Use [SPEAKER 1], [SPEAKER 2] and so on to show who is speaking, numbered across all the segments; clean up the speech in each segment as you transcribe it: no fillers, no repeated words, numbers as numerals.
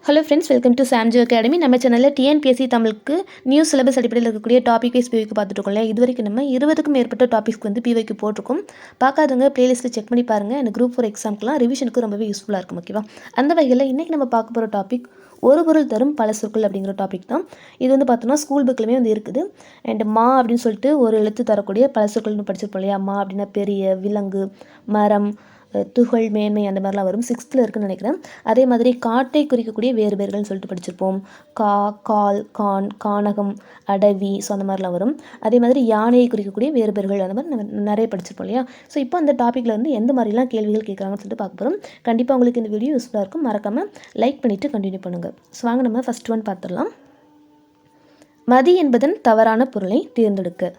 [SPEAKER 1] Hello friends, welcome to Samjo Academy. நம்ம சேனலில் TNPSC தமிழுக்கு நியூ சிலபஸ் அடிப்படையில் இருக்கக்கூடிய டாபிக் வைஸ் பிவைக்கு பார்த்துட்டுருக்கோம்ல. இது வரைக்கும் நம்ம 20க்கும் மேற்பட்ட டாபிக்ஸ்க்கு வந்து பிவைக்கு போட்டிருக்கோம். பார்க்காதவங்க பிளேலிஸ்ட்டில் செக் பண்ணி பாருங்கள். எனக்கு குரூப் 4 எக்ஸாம்க்குலாம் ரிவிஷனுக்கு ரொம்பவே யூஸ்ஃபுல்லாக இருக்கும். ஓகேவா? அந்த வகையில் இன்றைக்கி நம்ம பார்க்க போகிற டாபிக் ஒரு பொருள் தரும் பல சொற்கள் அப்படிங்கிற டாபிக் தான். இது வந்து பார்த்தோம்னா ஸ்கூல் புக்கிலுமே வந்து இருக்குது. அண்ட் மா அப்படின்னு சொல்லிட்டு ஒரு எழுத்து தரக்கூடிய பல சொற்கள்னு படிச்சிருப்போம் இல்லையா? மா அப்படின்னா பெரிய, விலங்கு, மரம், துகள், மேன்மை அந்த மாதிரிலாம் வரும். 6th இருக்குன்னு நினைக்கிறேன். அதே மாதிரி காட்டை குறிக்கக்கூடிய வேறு பேர்கள்னு சொல்லிட்டு படிச்சிருப்போம். கா, கால், கான், கானகம், அடவி, ஸோ அந்த மாதிரிலாம் வரும். அதே மாதிரி யானையை குறிக்கக்கூடிய வேறு பேர்கள் அந்த மாதிரி நம்ம நிறைய படிச்சிருப்போம் இல்லையா? ஸோ இப்போ அந்த டாப்பிக்கில் வந்து எந்த மாதிரிலாம் கேள்விகள் கேட்குறாங்கன்னு சொல்லிட்டு பார்க்க போகிறோம். கண்டிப்பாக உங்களுக்கு இந்த வீடியோ யூஸ்ஃபுல்லாக இருக்கும். மறக்காமல் லைக் பண்ணிவிட்டு கண்டினியூ பண்ணுங்கள். ஸோ வாங்க நம்ம ஃபஸ்ட் ஒன் பார்த்துடலாம். மதி என்பதன் தவறான பொருளை தேர்ந்தெடுக்க.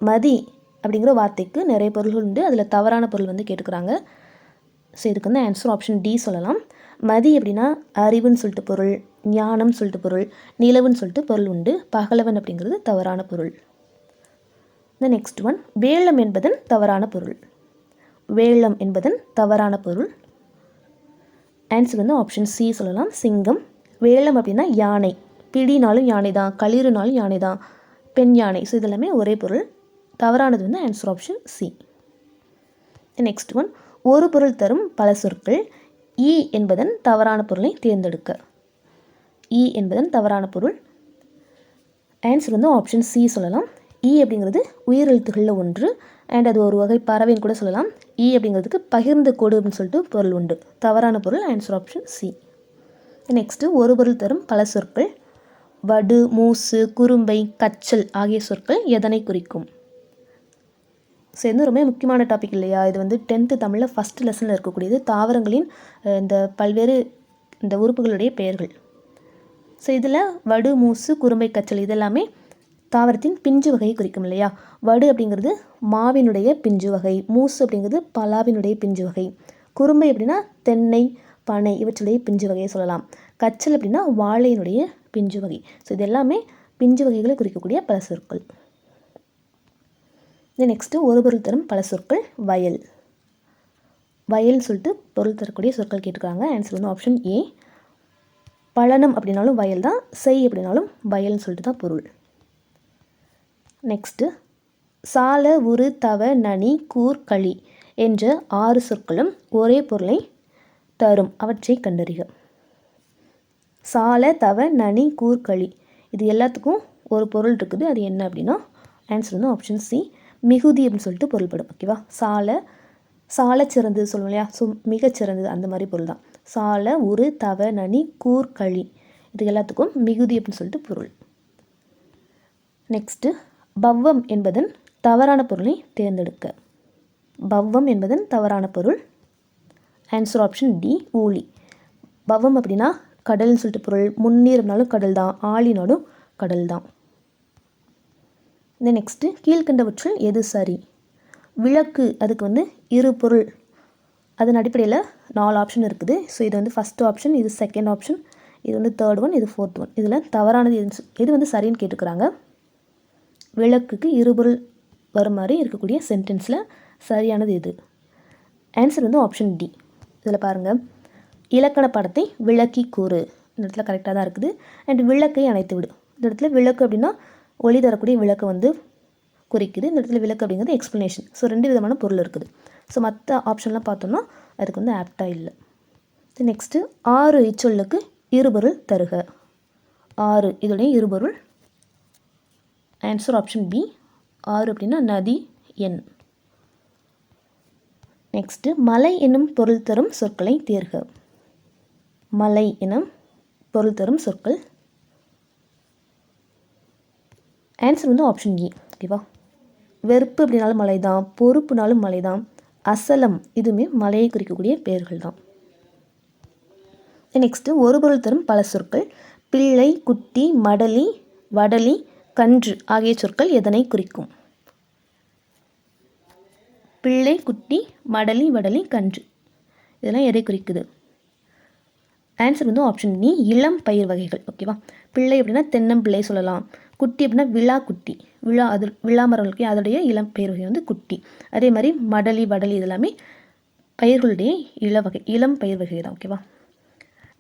[SPEAKER 1] மதி அப்படிங்கிற வார்த்தைக்கு நிறைய பொருள்கள் உண்டு. அதில் தவறான பொருள் வந்து கேட்டுக்கிறாங்க. ஸோ இதுக்கு வந்து ஆன்சர் ஆப்ஷன் டி சொல்லலாம். மதி அப்படின்னா அறிவுன்னு சொல்லிட்டு பொருள், ஞானம் சொல்லிட்டு பொருள், நிலவுன்னு சொல்லிட்டு பொருள் உண்டு. பகலவன் அப்படிங்கிறது தவறான பொருள். இந்த நெக்ஸ்ட் ஒன், வேளம் என்பதன் தவறான பொருள். வேளம் என்பதன் தவறான பொருள். ஆன்சர் வந்து ஆப்ஷன் சி சொல்லலாம், சிங்கம். வேளம் அப்படின்னா யானை, பிடினாலும் யானை தான், களிறுனாலும் யானை தான், பெண் யானை. ஸோ இதெல்லாமே ஒரே பொருள். தவறானது வந்து answer option C. Next one, ஒரு பொருள் தரும் பல சொற்கள். இ என்பதன் தவறான பொருளை தேர்ந்தெடுக்க. இ என்பதன் தவறான பொருள். ஆன்சர் வந்து ஆப்ஷன் சி சொல்லலாம். இ அப்படிங்கிறது உயிரெழுத்துகளில் ஒன்று. அண்ட் அது ஒரு வகை பறவைன்னு கூட சொல்லலாம். இ அப்படிங்கிறதுக்கு பகிர்ந்த கோடு அப்படின்னு சொல்லிட்டு பொருள் உண்டு. தவறான பொருள் ஆன்சர் ஆப்ஷன் சி. நெக்ஸ்ட்டு, ஒரு பொருள் தரும் பல சொற்கள். வடு, மூசு, குறும்பை, கச்சல் ஆகிய சொற்கள் எதனை குறிக்கும்? ஸோ இது ரொம்ப முக்கியமான டாபிக் இல்லையா? இது வந்து 10th தமிழில் ஃபஸ்ட் லெசனில் இருக்கக்கூடியது. தாவரங்களின் இந்த பல்வேறு இந்த உறுப்புகளுடைய பெயர்கள். ஸோ இதில் வடு, மூசு, குறும்பை, கச்சல் இதெல்லாமே தாவரத்தின் பிஞ்சு வகையை குறிக்கும் இல்லையா? வடு அப்படிங்கிறது மாவினுடைய பிஞ்சு வகை. மூசு அப்படிங்கிறது பலாவினுடைய பிஞ்சு வகை. குறும்பை அப்படின்னா தென்னை, பனை இவற்றுடைய பிஞ்சு வகையை சொல்லலாம். கச்சல் அப்படின்னா வாழையினுடைய பிஞ்சு வகை. ஸோ இது எல்லாமே பிஞ்சு வகைகளை குறிக்கக்கூடிய பல சொற்கள். நெக்ஸ்ட்டு, ஒரு பொருள் தரும் பல சொற்கள். வயல். வயல்னு சொல்லிட்டு பொருள் தரக்கூடிய சொற்கள் கேட்டுக்கிறாங்க. ஆன்சர் வந்து ஆப்ஷன் ஏ. பழனம் அப்படின்னாலும் வயல் தான், செய் அப்படின்னாலும் வயல்னு சொல்லிட்டு தான் பொருள். நெக்ஸ்ட்டு, சால, உரு, தவ, நனி, கூர், களி என்ற 6 சொற்களும் ஒரே பொருளை தரும். அவற்றை கண்டறிக. சால, தவ, நனி, கூர், களி இது எல்லாத்துக்கும் ஒரு பொருள் இருக்குது. அது என்ன அப்படின்னா ஆன்சர் வந்து ஆப்ஷன் சி, மிகுதி அப்படின்னு சொல்லிட்டு பொருள்படும். ஓகேவா? சால சிறந்தது சொல்லுவோம் இல்லையா? ஸோ மிகச்சிறந்தது அந்த மாதிரி பொருள் தான். சால, உரு, தவ, நனி, கூர், களி இது எல்லாத்துக்கும் மிகுதி அப்படின்னு சொல்லிட்டு பொருள். நெக்ஸ்ட்டு, பவ்வம் என்பதன் தவறான பொருளை தேர்ந்தெடுக்க. பவ்வம் என்பதன் தவறான பொருள். ஆன்சர் ஆப்ஷன் டி, ஊழி. பவ்வம் அப்படின்னா கடல்னு சொல்லிட்டு பொருள். முன்னீர்னாலும் கடல் தான், ஆழினாலும் கடல் தான். இந்த நெக்ஸ்ட்டு, கீழ்கண்டவற்றில் எது சரி? விளக்கு அதுக்கு வந்து இரு பொருள். அதன் அடிப்படையில் 4 ஆப்ஷன் இருக்குது. ஸோ இது வந்து ஃபஸ்ட் ஆப்ஷன், இது செகண்ட் ஆப்ஷன், இது வந்து தேர்ட் ஒன், இது ஃபோர்த் ஒன். இதில் தவறானது எது வந்து சரின்னு கேட்டுக்கிறாங்க. விளக்குக்கு இருபொருள் வரும் மாதிரி இருக்கக்கூடிய சென்டென்ஸில் சரியானது எது? ஆன்சர் வந்து ஆப்ஷன் டி. இதில் பாருங்கள், இலக்கண படத்தை விளக்கி கூறு. இந்த இடத்துல கரெக்டாக தான் இருக்குது. அண்ட் விளக்கை அணைத்து விடு. இந்த இடத்துல விளக்கு அப்படின்னா ஒளி தரக்கூடிய விளக்கு வந்து குறிக்குது. இந்த இடத்துல விளக்கு அப்படிங்கிறது எக்ஸ்ப்ளனேஷன். ஸோ 2 விதமான பொருள் இருக்குது. ஸோ மற்ற ஆப்ஷன்லாம் பார்த்தோம்னா அதுக்கு வந்து ஆப்டாக இல்லை. நெக்ஸ்ட்டு, 6 இச்சொல்லுக்கு இருபொருள் தருக. 6 இதோடைய இருபொருள். Answer option B. 6 அப்படின்னா நதி, எண். நெக்ஸ்ட்டு, மலை என்னும் பொருள் தரும் சொற்களை தேர்க. மலை எனும் பொருள் தரும் சொற்கள். ஆன்சர் வந்து ஆப்ஷன் ஏ. ஓகேவா? வெறுப்பு அப்படின்னாலும் மலை தான், பொறுப்புனாலும் மலை தான், அசலம் இதுவுமே மலையை குறிக்கக்கூடிய பெயர்கள் தான். நெக்ஸ்ட்டு, ஒரு பொருள் தரும் பல சொற்கள். பிள்ளை, குட்டி, மடலி, வடலி, கன்று ஆகிய சொற்கள் எதனை குறிக்கும்? பிள்ளை, குட்டி, மடலி, வடலி, கன்று இதெல்லாம் எதை குறிக்குது? ஆன்சர் வந்து ஆப்ஷன் டி, இளம் பயிர் வகைகள். ஓகேவா? பிள்ளை அப்படின்னா தென்னம்பிள்ளை சொல்லலாம். குட்டி அப்படின்னா விழா குட்டி, அது விழா மரங்களுக்கு அதோடைய இளம் பயிர் வகை வந்து குட்டி. அதே மாதிரி மடலி, வடலி இதெல்லாமே பயிர்களுடைய இளம் பயிர் வகை தான். ஓகேவா?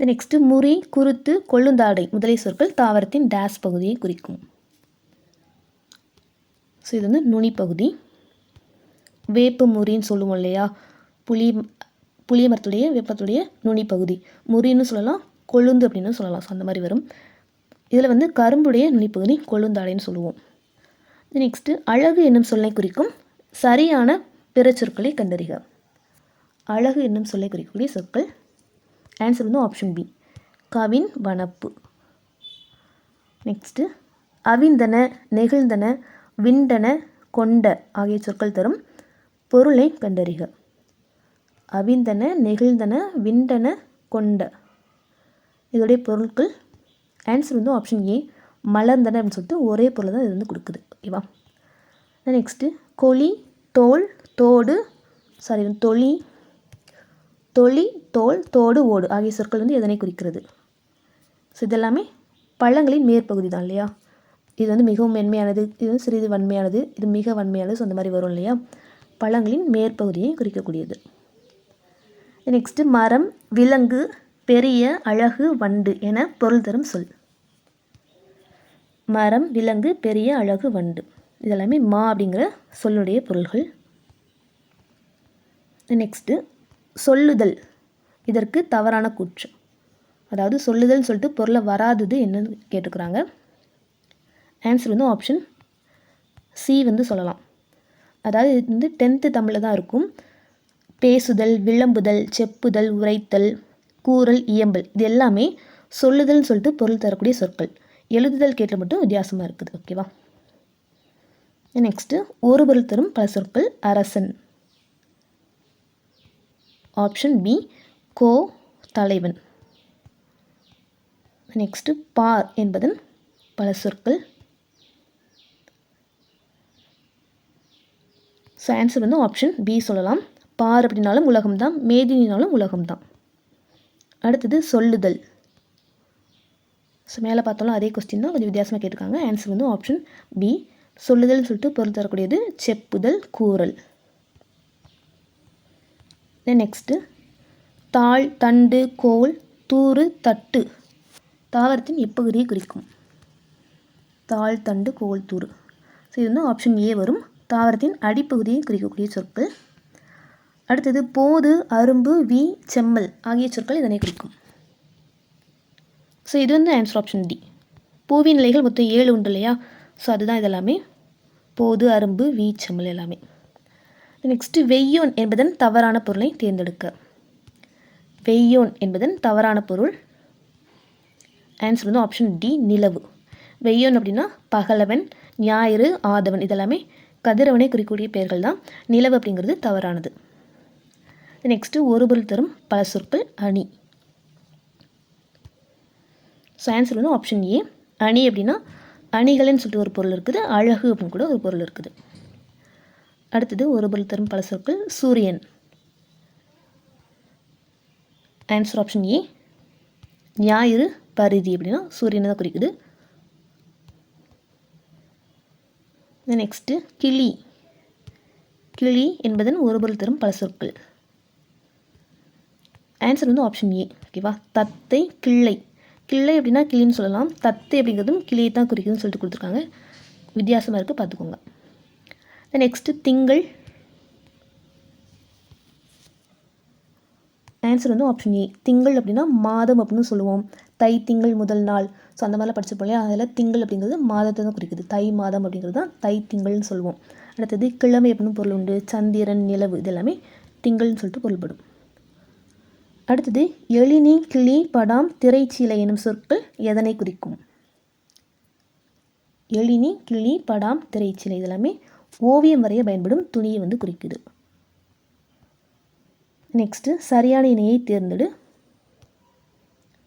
[SPEAKER 1] நெக்ஸ்ட்டு முறி, குருத்து, கொள்ளுந்தாடை முதலிய சொற்கள் தாவரத்தின் டேஸ் பகுதியை குறிக்கும். ஸோ இது வந்து நுனி பகுதி. வேப்பு முறின்னு சொல்லுவோம் இல்லையா, புளிய மரத்துடைய வேப்பத்துடைய நுனி பகுதி. முறின்னு சொல்லலாம், கொழுந்து அப்படின்னு சொல்லலாம். ஸோ அந்த மாதிரி வரும். இதில் வந்து கரும்புடைய நுனிப்பகுதி கொழுந்தாடைன்னு சொல்லுவோம். நெக்ஸ்ட்டு அழகு என்னும் சொல்லை குறிக்கும் சரியான பிற சொற்களை கண்டறிக. அழகு என்னும் சொல்லை குறிக்கக்கூடிய சொற்கள். ஆன்சர் வந்து ஆப்ஷன் பி, கவின், வனப்பு. நெக்ஸ்ட்டு அவிந்தன, நெகிழ்ந்தன, விண்டன, கொண்ட ஆகிய சொற்கள் தரும் பொருளை கண்டறிக. அவிந்தன, நெகிழ்ந்தன, விண்டன, கொண்ட இதோடைய பொருட்கள். ஆன்சர் வந்து ஆப்ஷன் ஏ, மலர்ந்தன அப்படின்னு சொல்லிட்டு ஒரே பொருள் தான் இது வந்து கொடுக்குது. ஓகேவா. நெக்ஸ்ட்டு கொளி, தோல், தோடு தொளி, தோல், தோடு, ஓடு ஆகிய சொற்கள் வந்து எதனை குறிக்கிறது? ஸோ இதெல்லாமே பழங்களின் மேற்பகுதி தான் இல்லையா. இது வந்து மிகவும் மென்மையானது, இது வந்து சிறிது வன்மையானது, இது மிக வன்மையானது. ஸோ அந்த மாதிரி வரும் இல்லையா. பழங்களின் மேற்பகுதியை குறிக்கக்கூடியது. நெக்ஸ்ட்டு மரம், விலங்கு, பெரிய, அழகு, வண்டு என பொருள் தரும் சொல். மரம், விலங்கு, பெரிய, அழகு, வண்டு இதெல்லாமே மா அப்படிங்கிற சொல்லுடைய பொருள்கள். நெக்ஸ்ட்டு சொல்லுதல், இதற்கு தவறான கூற்று. அதாவது சொல்லுதல்னு சொல்லிட்டு பொருளை வராதது என்னன்னு கேட்டுக்கிறாங்க. ஆன்சர் வந்து ஆப்ஷன் சி வந்து சொல்லலாம். அதாவது இது வந்து 10th தமிழில் தான் இருக்கும். பேசுதல், விளம்புதல், செப்புதல், உரைத்தல், கூறல், இயம்பல் இது எல்லாமே சொல்லுதல்னு சொல்லிட்டு பொருள் தரக்கூடிய சொற்கள். எழுதுதல் கேட்ட மட்டும் வித்தியாசமாக இருக்குது. ஓகேவா. நெக்ஸ்ட்டு ஒரு பொருள் தரும் பல சொற்கள். அரசன், ஆப்ஷன் பி, கோ, தலைவன். நெக்ஸ்ட்டு பார் என்பதன் பல சொற்கள். ஸோ ஆன்சர் வந்து ஆப்ஷன் பி சொல்லலாம். பார் அப்படின்னாலும் உலகம்தான், மேதினாலும் உலகம்தான். அடுத்தது சொல்லுதல். ஸோ மேலே பார்த்தாலும் அதே கொஸ்டின் தான், கொஞ்சம் வித்தியாசமாக கேட்டிருக்காங்க. ஆன்சர் வந்து ஆப்ஷன் பி, சொல்லுதல்னு சொல்லிட்டு பொருள் தரக்கூடியது செப்புதல், கூறல். நெக்ஸ்ட்டு தாள், தண்டு, கோல், தூறு, தட்டு தாவரத்தின் எப்பகுதியை குறிக்கும். தாள், தண்டு, கோல், தூறு. ஸோ இது வந்து ஆப்ஷன் ஏ வரும். தாவரத்தின் அடிப்பகுதியை குறிக்கக்கூடிய சொற்கள். அடுத்தது போது, அரும்பு, வி, செம்மல் ஆகிய சொற்கள் இதனை குறிக்கும். ஸோ இது வந்து ஆன்சர் ஆப்ஷன் டி. பூவின் நிலைகள் மொத்தம் 7 உண்டு இல்லையா. ஸோ அதுதான் இதெல்லாமே. போது, அரும்பு, வி, செம்மல் எல்லாமே. நெக்ஸ்ட்டு வெய்யோன் என்பதன் தவறான பொருளை தேர்ந்தெடுக்க. வெய்யோன் என்பதன் தவறான பொருள். ஆன்சர் வந்து ஆப்ஷன் டி, நிலவு. வெய்யோன் அப்படின்னா பகலவன், ஞாயிறு, ஆதவன் இதெல்லாமே கதிரவனை குறிக்கக்கூடிய பெயர்கள் தான். நிலவு அப்படிங்கிறது தவறானது. நெக்ஸ்ட்டு ஒரு பொருள் தரும் பல சொற்கள். அணி. ஸோ ஆன்சர் வந்து ஆப்ஷன் ஏ, அணி அப்படின்னா அணிகள்னு சொல்லிட்டு ஒரு பொருள் இருக்குது, அழகு அப்படின்னு கூட ஒரு பொருள் இருக்குது. அடுத்தது ஒரு பொருள் தரும் பல சொற்கள். சூரியன். ஆன்சர் ஆப்ஷன் ஏ, ஞாயிறு, பரிதி அப்படின்னா சூரியனை தான் குறிக்குது. நெக்ஸ்ட்டு கிளி. கிளி என்பதன் ஒரு பொருள் தரும் பல சொற்கள். ஆன்சர் வந்து ஆப்ஷன் ஏ. ஓகேவா. தத்தை, கிள்ளை. கிள்ளை அப்படின்னா கிளின்னு சொல்லலாம், தத்தை அப்படிங்கிறதும் கிளியை தான் குறிக்குதுன்னு சொல்லிட்டு கொடுத்துருக்காங்க. வித்தியாசமாக இருக்குது, பார்த்துக்கோங்க. நெக்ஸ்ட்டு திங்கள். ஆன்சர் வந்து ஆப்ஷன் ஏ. திங்கள் அப்படின்னா மாதம் அப்படின்னு சொல்லுவோம். தை திங்கள் முதல் நாள். ஸோ அந்த மாதிரிலாம் படிச்சிருப்போம் இல்லையா. அதில் திங்கள் அப்படிங்கிறது மாதத்தை தான் குறிக்குது. தை மாதம் அப்படிங்கிறது தான் தை திங்கள்னு சொல்லுவோம். அடுத்தது கிழமை அப்படின்னு பொருள் உண்டு. சந்திரன், நிலவு இது எல்லாமே திங்கள்னு சொல்லிட்டு பொருள்படும். அடுத்தது எழினி, கிளி, படாம், திரைச்சீலை எனும் சொற்கள் எதனை குறிக்கும். எழினி, கிளி, படாம், திரைச்சீலை இதெல்லாமே ஓவியம் வரைய பயன்படும் துணியை வந்து குறிக்குது. நெக்ஸ்ட்டு சரியான இணையை தேர்ந்தெடு.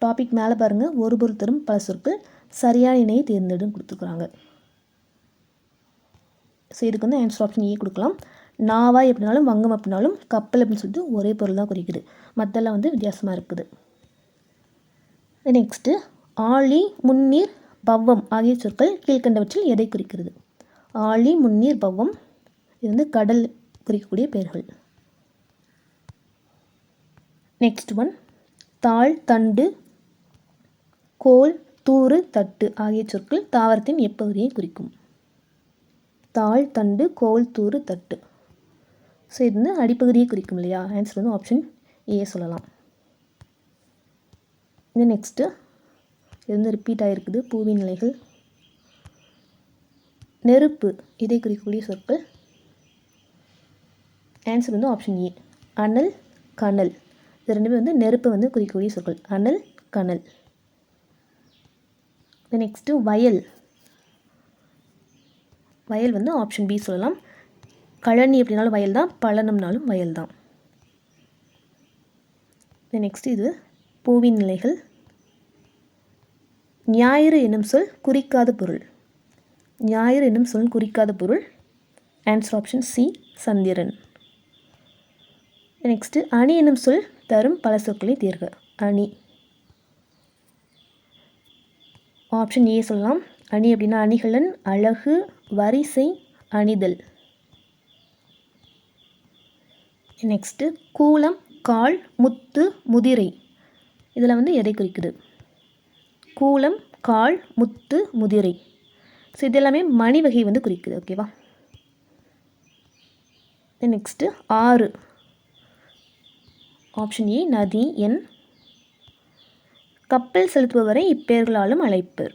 [SPEAKER 1] டாபிக் மேலே பாருங்கள். ஒரு பொருள் தரும் பல சொற்கள். சரியான இணையை தேர்ந்தெடுன்னு கொடுத்துருக்குறாங்க. ஸோ இதுக்கு வந்து ஆன்சர் ஆப்ஷன் ஏ கொடுக்கலாம். நாவாய் அப்படின்னாலும் வங்கம் அப்படின்னாலும் கப்பல் அப்படின்னு சொல்லிட்டு ஒரே பொருள் தான் குறிக்குது. மற்றெல்லாம் வந்து வித்தியாசமாக இருக்குது. நெக்ஸ்ட்டு ஆழி, முன்னீர், பவ்வம் ஆகிய சொற்கள் கீழ்கண்டவற்றில் எதை குறிக்கிறது. ஆழி, முன்னீர், பவ்வம் இது வந்து கடல் குறிக்கக்கூடிய பெயர்கள். நெக்ஸ்ட் ஒன் தாள், தண்டு, கோல், தூறு, தட்டு ஆகிய சொற்கள் தாவரத்தின் எப்பகுதியை குறிக்கும்? தாள், தண்டு, கோல், தூறு, தட்டு. ஸோ இது வந்து அடிப்பகுதியை குறிக்கும் இல்லையா? ஆன்சர் வந்து ஆப்ஷன் ஏ சொல்லலாம். இது நெக்ஸ்ட்டு இது வந்து ரிப்பீட் ஆகிருக்குது. பூவின் நிலைகள். நெருப்பு இதை குறிக்கக்கூடிய சொற்கள். ஆன்சர் வந்து ஆப்ஷன் ஏ அனல், கனல். இது ரெண்டுமே வந்து நெருப்பை வந்து குறிக்கக்கூடிய சொற்கள். அனல், கனல். நெக்ஸ்ட்டு வயல். வயல் வந்து ஆப்ஷன் பி சொல்லலாம். கழனி அப்படின்னாலும் வயல் தான், பழனம்னாலும் வயல் தான். நெக்ஸ்ட் இது பூவின் நிலைகள். ஞாயிறு என்னும் சொல் குறிக்காத பொருள். ஞாயிறு என்னும் சொல் குறிக்காத பொருள். ஆன்சர் ஆப்ஷன் சி சந்திரன். நெக்ஸ்ட்டு அணி என்னும் சொல் தரும் பல சொற்களை தேர்க. அணி ஆப்ஷன் ஏ சொல்லலாம். அணி அப்படின்னா அணிகலன், அழகு, வரிசை, அணிதல். நெக்ஸ்ட்டு கூலம், கால், முத்து, முதிரை. இதில் வந்து எதை குறிக்குது? கூலம், கால், முத்து, முதிரை. ஸோ இது எல்லாமே மணி வகை வந்து குறிக்குது. ஓகேவா? நெக்ஸ்ட்டு ஆறு. ஆப்ஷன் ஏ நதி, எண். கப்பல் செலுத்துபவரை இப்பெயர்களாலும் அழைப்பர்.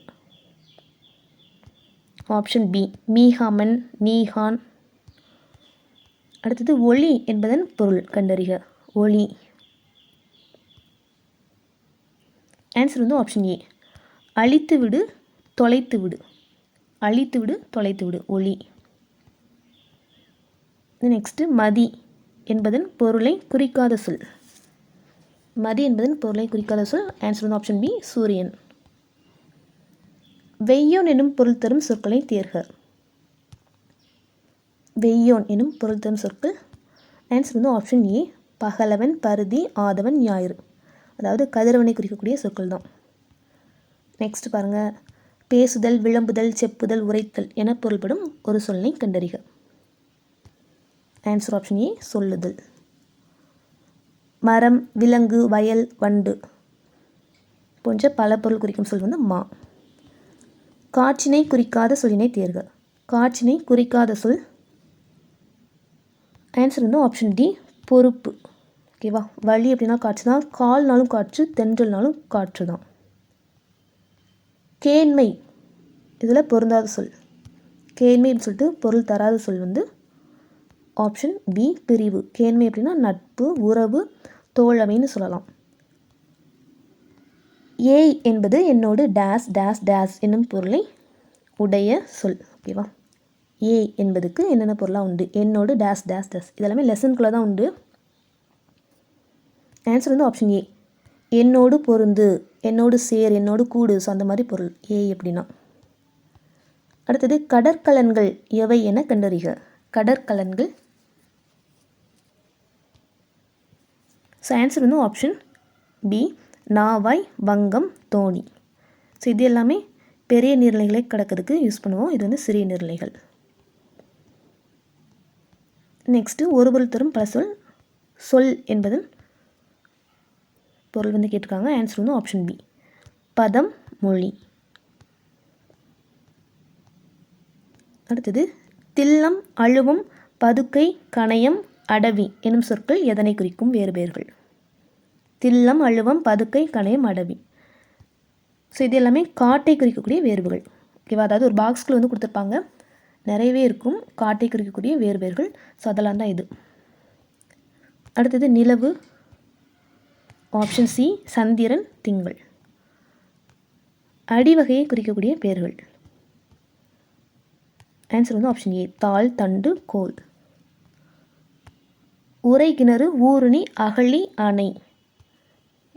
[SPEAKER 1] ஆப்ஷன் பி மீகாமன், நீகான். அடுத்தது ஒளி என்பதன் பொருள் கண்டறிக. ஒளி. ஆன்சர் வந்து ஆப்ஷன் ஏ அழித்து விடு, தொலைத்து விடு. அழித்து விடு, தொலைத்து விடு, ஒளி. நெக்ஸ்ட்டு மதி என்பதன் பொருளை குறிக்காத சொல். மதி என்பதன் பொருளை குறிக்காத சொல். ஆன்சர் வந்து ஆப்ஷன் பி சூரியன். வெய்யோன் எனும் பொருள் தரும் சொற்களை தேர்க. வெய்யோன் எனும் பொருள் தரும் சொற்கள். ஆன்சர் வந்து ஆப்ஷன் ஏ பகலவன், பருதி, ஆதவன், ஞாயிறு. அதாவது கதிரவனை குறிக்கக்கூடிய சொற்கள் தான். நெக்ஸ்ட் பாருங்கள். பேசுதல், விளம்புதல், செப்புதல், உரைத்தல் என பொருள்படும் ஒரு சொல்லை கண்டறிக. ஆன்சர் ஆப்ஷன் ஏ சொல்லுதல். மரம், விலங்கு, வயல், வண்டு போன்ற பல பொருள் குறிக்கும் சொல் வந்து மா. காட்சினை குறிக்காத சொல்லினை தேர்க. காட்சினை குறிக்காத சொல். ஆன்சர் வந்து ஆப்ஷன் டி பொறுப்பு. ஓகேவா? வழி அப்படின்னா காற்று தான். கால்னாலும் காற்று, தென்றல்னாலும் காற்று தான். கேண்மை இதில் பொருந்தாத சொல். கேண்மைன்னு சொல்லிட்டு பொருள் தராத சொல் வந்து ஆப்ஷன் பி பிரிவு. கேண்மை அப்படின்னா நட்பு, உறவு, தோழமைன்னு சொல்லலாம். ஏய் என்பது என்னோடு டேஸ் டேஸ் டேஸ் என்னும் பொருளை உடைய சொல். ஓகேவா? ஏய் என்பதுக்கு என்னென்ன பொருளாக உண்டு? என்னோடு டேஸ் டேஸ் டேஸ். இதெல்லாமே லெசனுக்குள்ளே தான் உண்டு. ஆன்சர் வந்து ஆப்ஷன் ஏ என்னோடு பொருந்து, என்னோடு சேர், என்னோடு கூடு. ஸோ அந்த மாதிரி பொருள் ஏய் அப்படின்னா. அடுத்தது கடற்கலன்கள் எவை என கண்டறிக. கடற்கலன்கள். ஸோ ஆன்சர் வந்து ஆப்ஷன் பி நாவாய், வங்கம், தோணி. ஸோ இது எல்லாமே பெரிய நீர்நிலைகளை கடக்கிறதுக்கு யூஸ் பண்ணுவோம். இது வந்து சிறிய நீர்நிலைகள். நெக்ஸ்ட்டு ஒரு பொருள் தரும் பல சொல். சொல் என்பதன் பொருள் வந்து கேட்டிருக்காங்க. ஆன்சர் வந்து ஆப்ஷன் பி பதம், மொழி. அடுத்தது தில்லம், அழுவம், பதுக்கை, கணையம், அடவி எனும் சொற்கள் எதனை குறிக்கும் வேறு பெயர்கள்? தில்லம், அழுவம், பதுக்கை, கணையம், அடவி. ஸோ இது எல்லாமே காட்டை குறிக்கக்கூடிய வேர்வுகள். ஓகேவா? அதாவது ஒரு பாக்ஸ்குள்ளே வந்து கொடுத்துருப்பாங்க, நிறையவே இருக்கும் காட்டை குறிக்கக்கூடிய வேறு பெயர்கள். ஸோ அதெல்லாம் தான் இது. அடுத்தது நிலவு. ஆப்ஷன் சி சந்திரன், திங்கள். அடிவகையை குறிக்கக்கூடிய பெயர்கள். ஆன்சர் வந்து ஆப்ஷன் ஏ தாள், தண்டு, கோல். உரை, கிணறு, ஊருணி, அகழி, அணை.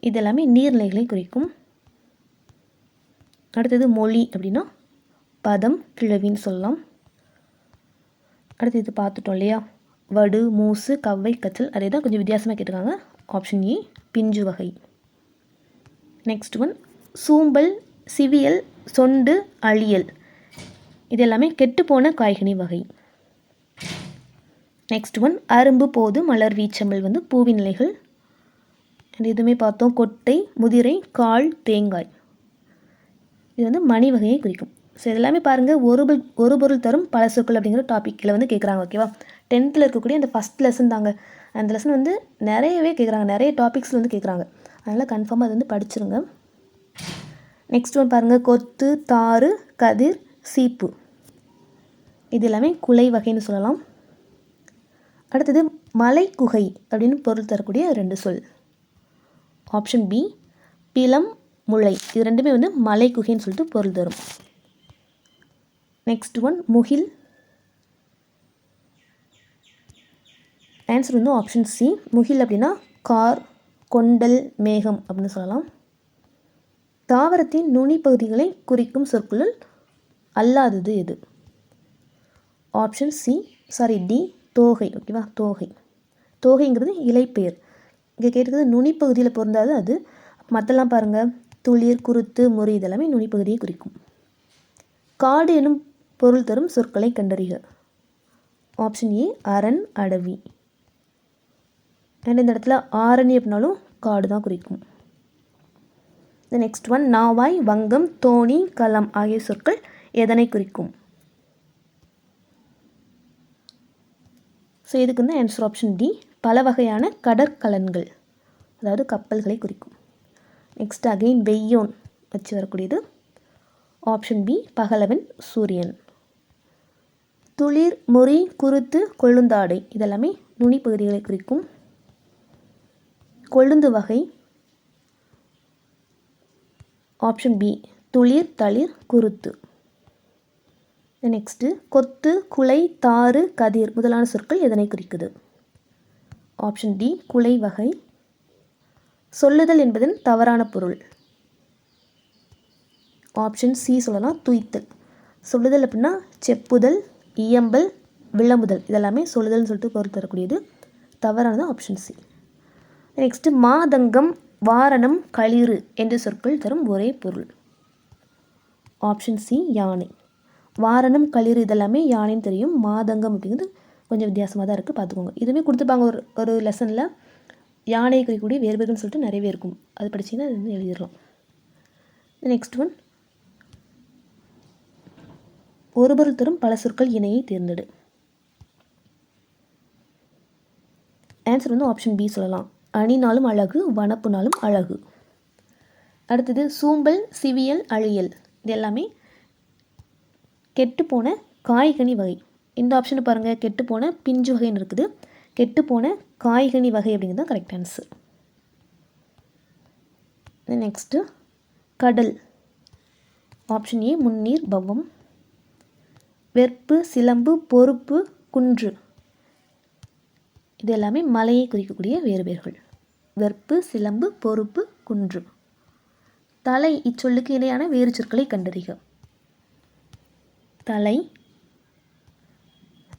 [SPEAKER 1] இதெல்லாமே நீர்நிலைகளை குறிக்கும். அடுத்தது மொழி அப்படின்னா பதம், கிழவின்னு சொல்லலாம். அடுத்து இது பார்த்துட்டோம் இல்லையா? வடு, மூசு, கவ்வை, கச்சல். அதே தான் கொஞ்சம் வித்தியாசமாக கேட்டிருக்காங்க. ஆப்ஷன் ஏ பிஞ்சு வகை. நெக்ஸ்ட் ஒன் சூம்பல், சிவியல், சொண்டு, அழியல். இது எல்லாமே கெட்டுப்போன காய்கனி வகை. நெக்ஸ்ட் ஒன் அரும்பு, போது, மலர், வீச்சம்பல் வந்து பூவின் நிலைகள். இதுவுமே பார்த்தோம். கொட்டை, முதிரை, கால், தேங்காய். இது வந்து மணி வகையை குறிக்கும். ஸோ இதெல்லாமே பாருங்கள், ஒரு பொருள் தரும் பல சொற்கள் அப்படிங்கிற டாப்பிக்கில் வந்து கேட்குறாங்க. ஓகேவா? 10th இருக்கக்கூடிய அந்த ஃபஸ்ட் லெசன் தாங்க. அந்த லெசன் வந்து நிறையவே கேட்குறாங்க, நிறைய டாபிக்ஸ் வந்து கேட்குறாங்க. அதனால் கன்ஃபார்மாக அது வந்து படிச்சிருங்க. நெக்ஸ்ட் ஒன் பாருங்கள், கொத்து, தாறு, கதிர், சீப்பு. இது எல்லாமே குலை வகைன்னு சொல்லலாம். அடுத்தது மலை குகை அப்படின்னு பொருள் தரக்கூடிய 2 சொல். ஆப்ஷன் பி பிலம், முளை. இது ரெண்டுமே வந்து மலை குகைன்னு சொல்லிட்டு பொருள் தரும். நெக்ஸ்ட் ஒன் முகில். ஆன்சர் வந்து ஆப்ஷன் சி. முகில் அப்படின்னா கார், கொண்டல், மேகம் அப்படின்னு சொல்லலாம். தாவரத்தின் நுனி பகுதிகளை குறிக்கும் சொற்களுள் அல்லாதது எது? ஆப்ஷன் டி தோகை. ஓகேவா? தோகை. தோகைங்கிறது இலைப்பெயர். இங்கே கேட்டுக்கிறது நுனி பகுதியில் பொருந்தாது அது. மற்றெல்லாம் பாருங்கள், துளிர், குருத்து, முறி இதெல்லாமே நுனி பகுதியை குறிக்கும். காடு எனும் பொருள் தரும் சொற்களை கண்டறிக. ஆப்ஷன் ஏ அரண், அடவி. அண்ட் இந்த இடத்துல ஆரணி அப்படின்னாலும் காடு தான் குறிக்கும். நெக்ஸ்ட் ஒன் நாவாய், வங்கம், தோணி, களம் ஆகிய சொற்கள் எதனை குறிக்கும்? ஸோ இதுக்கு வந்து ஆன்சர் ஆப்ஷன் டி பல வகையான கடற்கலன்கள், அதாவது கப்பல்களை குறிக்கும். நெக்ஸ்ட் அகெயின் வெய்யோன் வச்சு வரக்கூடியது. ஆப்ஷன் பி பகலவன், சூரியன். துளிர், முறி, குருத்து, கொழுந்தாடை இதெல்லாமே நுனி பகுதிகளை குறிக்கும். கொழுந்து வகை. ஆப்ஷன் பி துளிர், தளிர், குருத்து. நெக்ஸ்ட்டு கொத்து, குலை, தாறு, கதிர் முதலான சொற்கள் எதனை குறிக்குது? ஆப்ஷன் டி குலை வகை. சொல்லுதல் என்பதன் தவறான பொருள். ஆப்ஷன் சி சொல்லலாம் துய்த்தல். சொல்லுதல் அப்படின்னா செப்புதல், இயம்பல், விளம்புதல் இதெல்லாமே சொல்லுதல்னு சொல்லிட்டு பொருள் தரக்கூடியது. தவறானது ஆப்ஷன் சி. நெக்ஸ்ட்டு மாதங்கம், வாரணம், களிறு என்ற சொற்கள் தரும் ஒரே பொருள். ஆப்ஷன் சி யானை. வாரணம், களிறு இதெல்லாமே யானைன்னு தெரியும். மாதங்கம் அப்படிங்கிறது கொஞ்சம் வித்தியாசமாக தான் இருக்குது, பார்த்துக்கோங்க. இதுவுமே கொடுத்துப்பாங்க ஒரு லெசனில். யானையை குறிக்கக்கூடிய வேறுபாடுன்னு சொல்லிட்டு நிறையவே இருக்கும். அது படிச்சிங்கன்னா அது வந்து எழுதிடலாம். நெக்ஸ்ட் ஒன் ஒரு பொருள் தரும் பல சொற்கள் இணையை தேர்ந்தெடு. ஆன்சர் வந்து ஆப்ஷன் பி சொல்லலாம். அணினாலும் அழகு, வனப்புனாலும் அழகு. அடுத்தது சூம்பல், சிவியல், அழியல் இது எல்லாமே கெட்டுப்போன காய்கனி வகை. இந்த ஆப்ஷனை பாருங்கள், கெட்டுப்போன பிஞ்சு வகைன்னு இருக்குது. கெட்டுப்போன காய்கனி வகை அப்படிங்கிறது தான் கரெக்ட் ஆன்சர். நெக்ஸ்ட்டு கடல். ஆப்ஷன் ஏ முன்னீர், பவம். வெற்பு, சிலம்பு, பொறுப்பு, குன்று இது எல்லாமே மலையை குறிக்கக்கூடிய வேறு பெயர்கள். வெற்பு, சிலம்பு, பொறுப்பு, குன்று. தலை இச்சொல்லுக்கு இணையான வேறு சொற்களை கண்டறிக. தலை.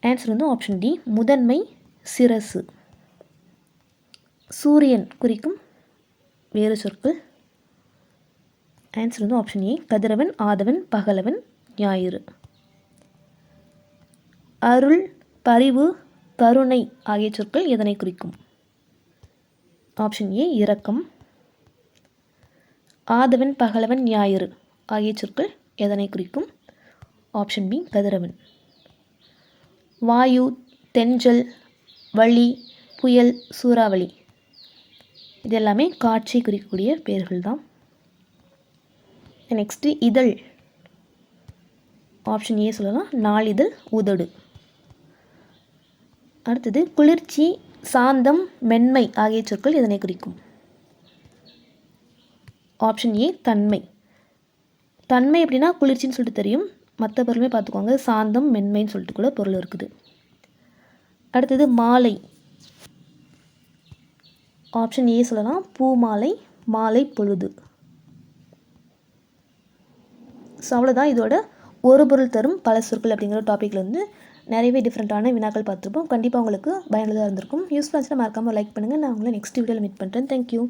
[SPEAKER 1] ஆன்சர் வந்து ஆப்ஷன் டி முதன்மை, சிரசு. சூரியன் குறிக்கும் வேறு சொற்கள். ஆன்சர் வந்து ஆப்ஷன் ஏ கதிரவன், ஆதவன், பகலவன், ஞாயிறு. அருள், பரிவு, கருணை ஆகிய சொற்கள் எதனை குறிக்கும்? ஆப்ஷன் ஏ இரக்கம். ஆதவன், பகலவன், ஞாயிறு ஆகிய சொற்கள் எதனை குறிக்கும்? ஆப்ஷன் பி கதிரவன். வாயு, தென்றல், வளி, புயல், சூறாவளி இது எல்லாமே காட்சி குறிக்கக்கூடிய பெயர்கள் தான். நெக்ஸ்ட்டு இதழ். ஆப்ஷன் ஏ சொல்லலாம் நாளிதழ், உதடு. அடுத்தது குளிர்ச்சி, சாந்தம், மென்மை ஆகிய சொற்கள் எதனை குறிக்கும்? ஆப்ஷன் ஏ தன்மை. தன்மை அப்படின்னா குளிர்ச்சின்னு சொல்லிட்டு தெரியும். மற்ற பொருளுமே பார்த்துக்கோங்க. சாந்தம், மென்மைன்னு சொல்லிட்டு கூட பொருள் இருக்குது. அடுத்தது மாலை. ஆப்ஷன் ஏ சொல்லலாம் பூமாலை, மாலை பொழுது. ஸோ அவ்வளோதான் இதோட ஒரு பொருள் தரும் பல சொற்கள் அப்படிங்கிற டாப்பிக்கில் வந்து நிறையவே டிஃப்ரெண்ட்டான வினாக்கள் பார்த்துருப்போம். கண்டிப்பாக உங்களுக்கு பயனுள்ளதாக இருந்திருக்கும். யூஸ்ஃபுல்லாக மறக்காமல் லைக் பண்ணுங்கள். நான் உங்களை நெக்ஸ்ட் வீடியோவில் மீட் பண்ணுறேன். தேங்க்யூ.